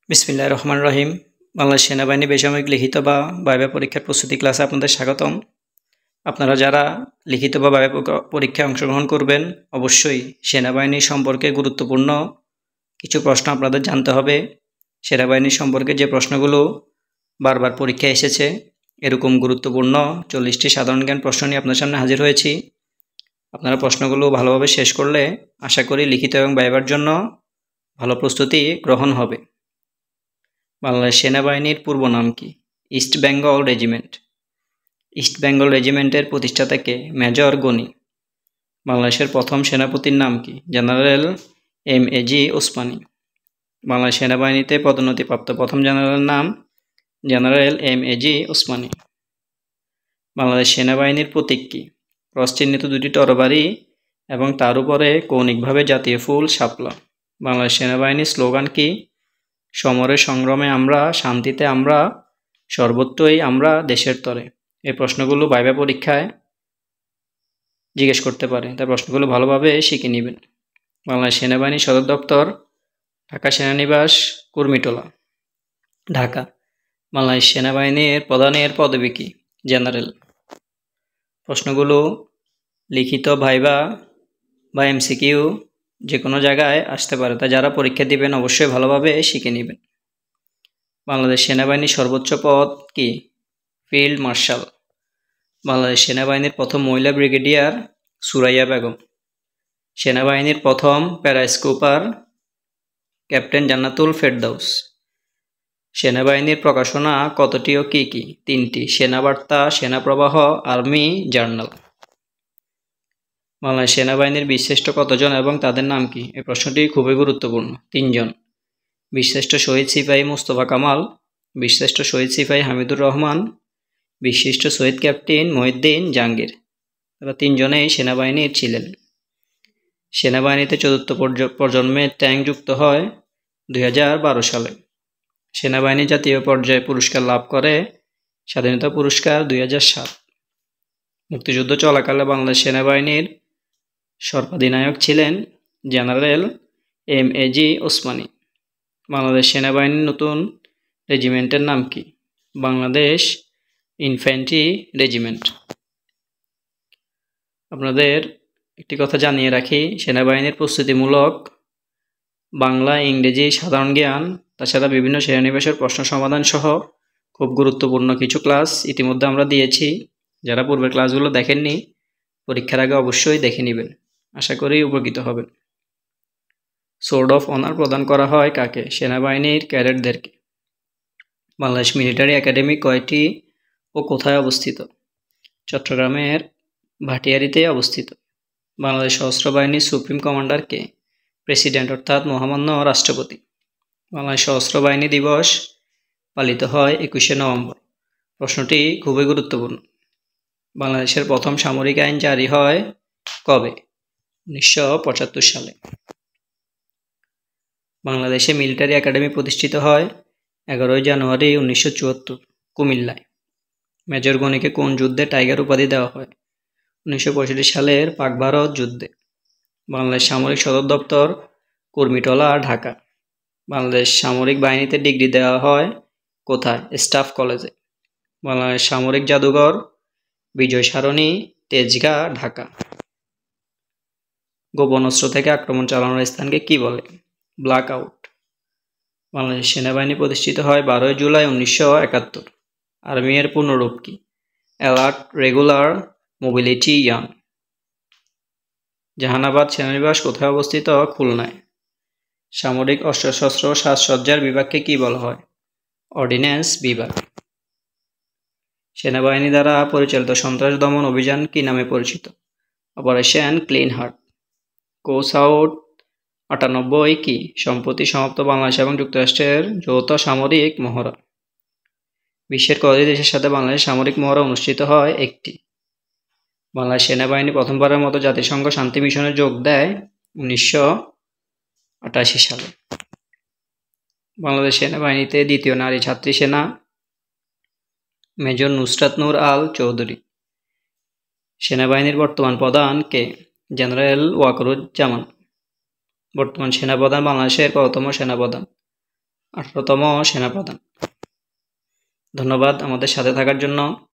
বিসমিল্লাহির রহমানির রহিম। বাংলাদেশ সেনাবাহিনী বেসামরিক লিখিত বা ভাইভা পরীক্ষার প্রস্তুতি ক্লাসে আপনাদের স্বাগতম। আপনারা যারা লিখিত বা ভাইভা পরীক্ষায় অংশগ্রহণ করবেন, অবশ্যই সেনাবাহিনী সম্পর্কে গুরুত্বপূর্ণ কিছু প্রশ্ন আপনাদের জানতে হবে। সেনাবাহিনী সম্পর্কে যে প্রশ্নগুলো বারবার পরীক্ষায় এসেছে, এরকম গুরুত্বপূর্ণ 40টি সাধারণ জ্ঞান প্রশ্ন নিয়ে আপনার সামনে হাজির হয়েছি। আপনারা প্রশ্নগুলো ভালোভাবে শেষ করলে আশা করি লিখিত এবং ভাইভার জন্য ভালো প্রস্তুতি গ্রহণ হবে। বাংলাদেশ সেনাবাহিনীর পূর্ব নাম কি? East Bengal Regiment. East Bengal রেজিমেন্টের প্রতিষ্ঠাতা কে? মেজর গনি। বাংলাদেশের প্রথম সেনাপতির নাম কি? জেনারেল এম.এ.জি. ওসমানী। বাংলাদেশ সেনাবাহিনীতে পদোন্নতিপ্রাপ্ত প্রথম জেনারেলের নাম জেনারেল এম.এ.জি. ওসমানী। বাংলাদেশ সেনাবাহিনীর প্রতীক কি? ক্রস চিহ্নিত দুটি তরবারি এবং তার উপরে কৌণিকভাবে জাতীয় ফুল শাপলা। বাংলাদেশ সেনাবাহিনীর স্লোগান কি? সমরে সংগ্রামে আমরা, শান্তিতে আমরা, সর্বত্রই আমরা দেশের তরে। এই প্রশ্নগুলো ভাইভা পরীক্ষায় জিজ্ঞেস করতে পারে, তাই প্রশ্নগুলো ভালোভাবে শিখে নেবেন। বাংলাদেশ সেনাবাহিনীর সদর দপ্তর ঢাকা সেনানিবাস, কুর্মিটোলা, ঢাকা। বাংলাদেশ সেনাবাহিনীর প্রধানের পদবী কি? জেনারেল। প্রশ্নগুলো লিখিত, ভাইভা বা এমসিকিউ যে কোনো জায়গায় আসতে পারে, তাই যারা পরীক্ষা দিবেন অবশ্যই ভালোভাবে শিখে নেবেন। বাংলাদেশ সেনাবাহিনীর সর্বোচ্চ পদ কি? Field marshal. বাংলাদেশ সেনাবাহিনীর প্রথম মহিলা ব্রিগেডিয়ার সুরাইয়া বেগম। সেনাবাহিনীর প্রথম প্যারাস্কুপার ক্যাপ্টেন জান্নাতুল ফেরদৌস। সেনাবাহিনীর প্রকাশনা কতটি ও কী কী? 3টি। সেনাবার্তা, সেনাপ্রবাহ, আর্মি জার্নাল। বাংলাদেশ সেনাবাহিনীর বীরশ্রেষ্ঠ কতজন এবং তাদের নাম কি? এই প্রশ্নটি খুবই গুরুত্বপূর্ণ। 3 জন। বীরশ্রেষ্ঠ শহীদ সিপাহী মোস্তফা কামাল, বীরশ্রেষ্ঠ শহীদ সিপাহী হামিদুর রহমান, বীরশ্রেষ্ঠ শহীদ ক্যাপ্টেন মহিউদ্দিন জাহাঙ্গীর। তারা 3 জনেই সেনাবাহিনীর ছিলেন। সেনাবাহিনীতে চতুর্থ প্রজন্মের ট্যাঙ্ক যুক্ত হয় 2012 সালে। সেনাবাহিনী জাতীয় পর্যায়ে পুরস্কার লাভ করে স্বাধীনতা পুরস্কার 2007। মুক্তিযুদ্ধ চলাকালে বাংলাদেশ সেনাবাহিনীর সর্বাধিনায়ক ছিলেন জেনারেল এম.এ.জি. ওসমানী। বাংলাদেশ সেনাবাহিনীর নতুন রেজিমেন্টের নাম কি? Bangladesh infantry regiment. আপনাদের একটি কথা জানিয়ে রাখি, সেনাবাহিনীর প্রস্তুতিমূলক বাংলা, ইংরেজি, সাধারণ জ্ঞান, তাছাড়া বিভিন্ন সেনানিবাসের প্রশ্ন সমাধান সহ খুব গুরুত্বপূর্ণ কিছু ক্লাস ইতিমধ্যে আমরা দিয়েছি। যারা পূর্বের ক্লাসগুলো দেখেননি, পরীক্ষার আগে অবশ্যই দেখে নেবেন, আশা করি উপকৃত হবেন। সোর্ড অফ অনার প্রদান করা হয় কাকে? সেনাবাহিনীর ক্যাডেটদেরকে। বাংলাদেশ মিলিটারি একাডেমি কয়টি ও কোথায় অবস্থিত? চট্টগ্রামের ভাটিয়ারীতে অবস্থিত। বাংলাদেশ সশস্ত্র বাহিনীর সুপ্রিম কমান্ডার কে? প্রেসিডেন্ট অর্থাৎ মহামান্য রাষ্ট্রপতি। বাংলাদেশ সশস্ত্র বাহিনী দিবস পালিত হয় 21শে নভেম্বর। প্রশ্নটি খুবই গুরুত্বপূর্ণ। বাংলাদেশের প্রথম সামরিক আইন জারি হয় কবে? 1975 সালে। বাংলাদেশে মিলিটারি একাডেমি প্রতিষ্ঠিত হয় 11 জানুয়ারি 1974 কুমিল্লায়। মেজর গনিকে কোন যুদ্ধে টাইগার উপাধি দেওয়া হয়? 1965 সালের পাক ভারত যুদ্ধে। বাংলাদেশ সামরিক সদর দপ্তর কুর্মিটোলা, ঢাকা। বাংলাদেশ সামরিক বাহিনীতে ডিগ্রি দেওয়া হয় কোথায়? স্টাফ কলেজে। বাংলাদেশ সামরিক জাদুঘর বিজয় সরণি, তেজগাঁ, ঢাকা। গোপন অস্ত্র থেকে আক্রমণ চালানোর স্থানকে কি বলে? Black out. বাংলাদেশ সেনাবাহিনী প্রতিষ্ঠিত হয় 12 জুলাই 1971। আর্মি এর পূর্ণরূপ কি? Alert, regular, mobility, young. Jahanabad সেনানিবাস কোথায় অবস্থিত? খুলনায়। সামরিক অস্ত্রশস্ত্র সাজসজ্জার বিভাগকে কি বলা হয়? অর্ডিন্যান্স বিভাগ। সেনাবাহিনী দ্বারা পরিচালিত সন্ত্রাস দমন অভিযান কি নামে পরিচিত? Operation clean heart. Course out 98 কি? সম্প্রতি সমাপ্ত বাংলাদেশ এবং যুক্তরাষ্ট্রের যৌথ সামরিক মহড়া। বিশ্বের কয়টি দেশের সাথে বাংলাদেশ সামরিক মহড়া অনুষ্ঠিত হয়? 1টি। বাংলাদেশ সেনাবাহিনী প্রথমবারের মতো জাতিসংঘ শান্তি মিশনে যোগ দেয় 1988 সালে। বাংলাদেশ সেনাবাহিনীতে দ্বিতীয় নারী ছাত্রী সেনা মেজর নুসরাত নূর আল চৌধুরী। সেনাবাহিনীর বর্তমান প্রধান কে? জেনারেল ওয়াকারুজ্জামান। বর্তমান সেনাপ্রধান বাংলাদেশের কততম সেনাপ্রধান? 18তম সেনাপ্রধান। ধন্যবাদ আমাদের সাথে থাকার জন্য।